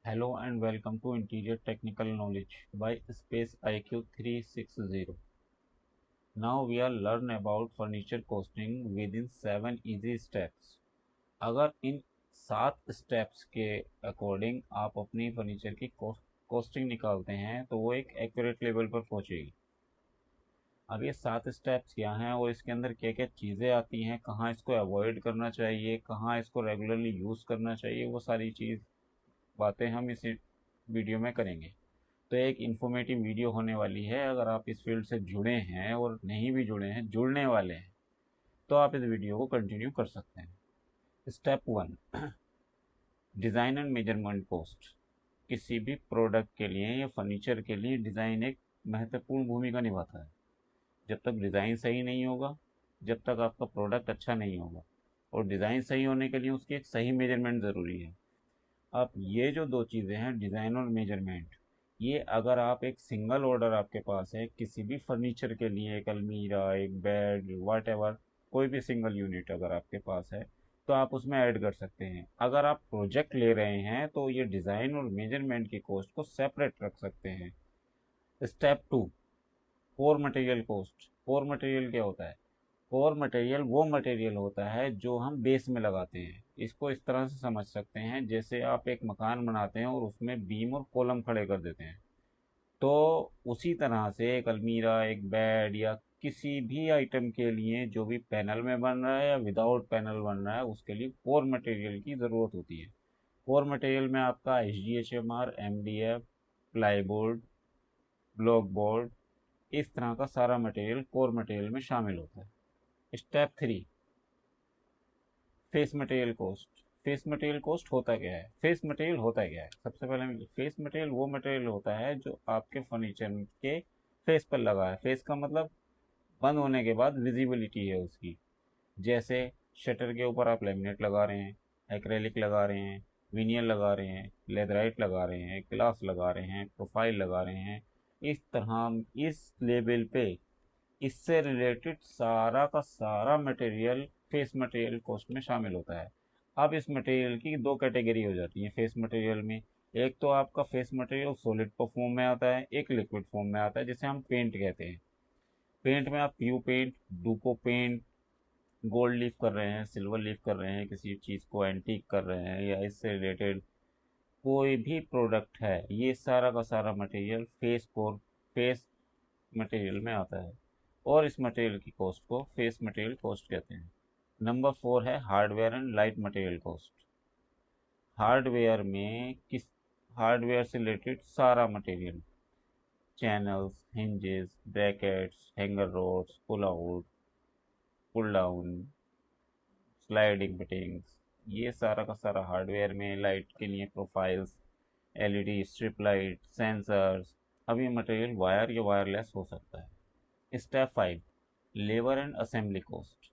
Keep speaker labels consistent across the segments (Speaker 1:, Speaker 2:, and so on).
Speaker 1: Hello and welcome to Interior Technical Knowledge by Space IQ 360. Now we are learn about furniture costing within 7 easy steps. अगर इन 7 steps के according आप अपनी furniture की costing निकालते हैं तो वो एक एक्यूरेट लेवल पर पहुंचेगी। अब ये 7 स्टेप्स क्या हैं और इसके अंदर क्या क्या चीज़ें आती हैं, कहाँ इसको अवॉइड करना चाहिए, कहाँ इसको रेगुलरली यूज़ करना चाहिए, वो सारी चीज़ बातें हम इस वीडियो में करेंगे। तो एक इन्फॉर्मेटिव वीडियो होने वाली है। अगर आप इस फील्ड से जुड़े हैं और नहीं भी जुड़े हैं, जुड़ने वाले हैं, तो आप इस वीडियो को कंटिन्यू कर सकते हैं। Step 1, design and measurement cost. किसी भी प्रोडक्ट के लिए या फर्नीचर के लिए डिज़ाइन एक महत्वपूर्ण भूमिका निभाता है। जब तक डिज़ाइन सही नहीं होगा, जब तक आपका प्रोडक्ट अच्छा नहीं होगा, और डिज़ाइन सही होने के लिए उसकी एक सही मेजरमेंट ज़रूरी है। अब ये जो दो चीज़ें हैं, डिज़ाइन और मेजरमेंट, ये अगर आप एक सिंगल ऑर्डर आपके पास है किसी भी फर्नीचर के लिए, एक अलमीरा, एक बेड, वाट एवर, कोई भी सिंगल यूनिट अगर आपके पास है तो आप उसमें ऐड कर सकते हैं। अगर आप प्रोजेक्ट ले रहे हैं तो ये डिज़ाइन और मेजरमेंट की कॉस्ट को सेपरेट रख सकते हैं। Step 2, core material cost. Core material क्या होता है? कोर मटेरियल वो मटेरियल होता है जो हम बेस में लगाते हैं। इसको इस तरह से समझ सकते हैं, जैसे आप एक मकान बनाते हैं और उसमें बीम और कॉलम खड़े कर देते हैं, तो उसी तरह से एक अलमीरा, एक बेड या किसी भी आइटम के लिए जो भी पैनल में बन रहा है या विदाउट पैनल बन रहा है, उसके लिए कोर मटेरियल की ज़रूरत होती है। कोर मटेरियल में आपका HDHMR, MDF, plyboard, block board, इस तरह का सारा मटेरियल कोर मटेरियल में शामिल होता है। Step 3, face material cost. Face material cost होता क्या है? फेस मटेरियल होता क्या है? सबसे पहले, फेस मटेरियल वो मटेरियल होता है जो आपके फर्नीचर के फेस पर लगा है। फेस का मतलब बंद होने के बाद विजिबिलिटी है उसकी। जैसे शटर के ऊपर आप लेमिनेट लगा रहे हैं, एक्रेलिक लगा रहे हैं, विनियर लगा रहे हैं, लेदराइट लगा रहे हैं, ग्लास लगा रहे हैं, प्रोफाइल लगा रहे हैं। इस तरह इस लेवल पे इससे रिलेटेड सारा का सारा मटेरियल फेस मटेरियल कॉस्ट में शामिल होता है। अब इस मटेरियल की दो कैटेगरी हो जाती है फेस मटेरियल में। एक तो आपका फेस मटेरियल सॉलिड फॉर्म में आता है, एक लिक्विड फॉर्म में आता है, जिसे हम पेंट कहते हैं। पेंट में आप PU paint, duco paint, gold leaf कर रहे हैं, सिल्वर लीफ कर रहे हैं, किसी चीज़ को एंटीक कर रहे हैं, या इससे रिलेटेड कोई भी प्रोडक्ट है, ये सारा का सारा मटेरियल फेस मटेरियल में आता है, और इस मटेरियल की कॉस्ट को फेस मटेरियल कॉस्ट कहते हैं। नंबर 4 है hardware and light material cost. Hardware में किस हार्डवेयर से रिलेटेड सारा material, channels, hinges, brackets, hanger rods, pull out, pull down, sliding fittings, ये सारा का सारा हार्डवेयर में। लाइट के लिए profiles, LED, strip light, sensors. अब ये मटेरियल वायर या वायरलेस हो सकता है। Step 5, labour and assembly cost.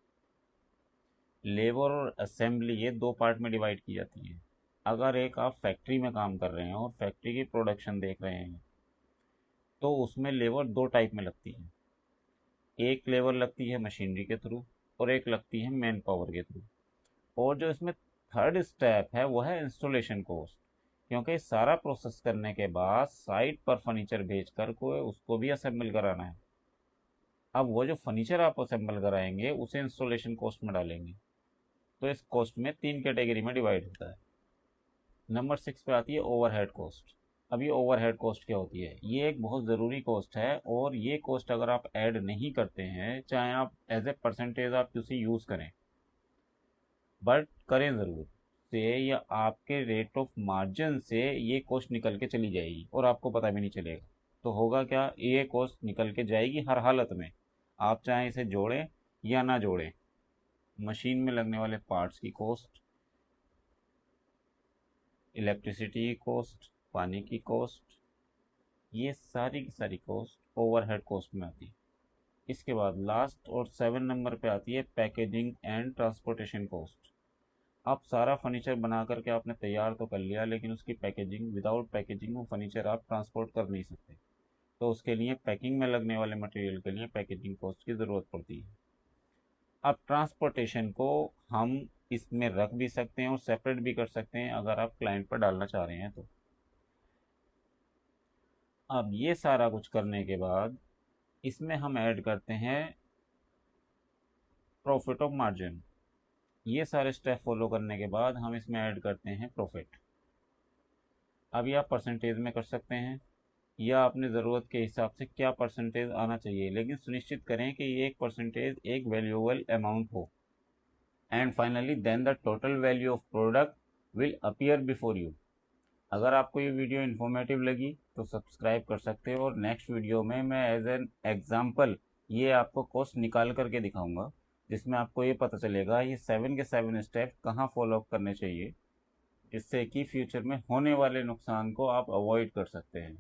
Speaker 1: Labour और असेंबली ये दो पार्ट में डिवाइड की जाती है। अगर एक आप फैक्ट्री में काम कर रहे हैं और फैक्ट्री की प्रोडक्शन देख रहे हैं, तो उसमें लेबर दो टाइप में लगती है। एक लेबर लगती है मशीनरी के थ्रू, और एक लगती है मैन पावर के थ्रू। और जो इसमें थर्ड स्टेप है वो है इंस्टॉलेशन कॉस्ट, क्योंकि सारा प्रोसेस करने के बाद साइट पर फर्नीचर भेज कर को उसको भी असेंबल कराना है। अब वो जो फर्नीचर आप असेंबल कराएंगे उसे इंस्टॉलेशन कॉस्ट में डालेंगे। तो इस कॉस्ट में तीन कैटेगरी में डिवाइड होता है। नंबर 6 पे आती है ओवरहेड कॉस्ट। अब ये ओवरहेड कॉस्ट क्या होती है? ये एक बहुत ज़रूरी कॉस्ट है, और ये कॉस्ट अगर आप ऐड नहीं करते हैं, चाहे आप एज ए परसेंटेज आप उसे यूज़ करें, बट करें ज़रूर, से या आपके रेट ऑफ मार्जिन से ये कॉस्ट निकल के चली जाएगी और आपको पता भी नहीं चलेगा। तो होगा क्या, ये कॉस्ट निकल के जाएगी हर हालत में, आप चाहे इसे जोड़ें या ना जोड़ें। मशीन में लगने वाले पार्ट्स की कॉस्ट, इलेक्ट्रिसिटी की कॉस्ट, पानी की कॉस्ट, ये सारी की सारी कॉस्ट ओवरहेड कॉस्ट में आती है। इसके बाद लास्ट और 7 नंबर पे आती है पैकेजिंग एंड ट्रांसपोर्टेशन कॉस्ट। आप सारा फर्नीचर बना करके आपने तैयार तो कर लिया, लेकिन उसकी पैकेजिंग, विदाउट पैकेजिंग वो फर्नीचर आप ट्रांसपोर्ट कर नहीं सकते। तो उसके लिए पैकिंग में लगने वाले मटेरियल के लिए पैकेजिंग कॉस्ट की ज़रूरत पड़ती है। अब ट्रांसपोर्टेशन को हम इसमें रख भी सकते हैं और सेपरेट भी कर सकते हैं, अगर आप क्लाइंट पर डालना चाह रहे हैं तो। अब ये सारा कुछ करने के बाद इसमें हम ऐड करते हैं प्रॉफिट ऑफ मार्जिन। ये सारे स्टेप फॉलो करने के बाद हम इसमें ऐड करते हैं प्रॉफिट। अभी आप परसेंटेज में कर सकते हैं या अपनी ज़रूरत के हिसाब से क्या परसेंटेज आना चाहिए, लेकिन सुनिश्चित करें कि ये एक परसेंटेज एक वैल्यूएबल अमाउंट हो। And finally then the total value of product will appear before you. अगर आपको ये वीडियो इन्फॉर्मेटिव लगी तो सब्सक्राइब कर सकते हो, और नेक्स्ट वीडियो में मैं एज एन एग्जाम्पल ये आपको कॉस्ट निकाल करके दिखाऊंगा, जिसमें आपको ये पता चलेगा ये 7 के 7 स्टेप कहाँ फॉलो अप करने चाहिए, जिससे कि फ्यूचर में होने वाले नुकसान को आप अवॉइड कर सकते हैं।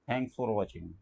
Speaker 1: Thanks for watching.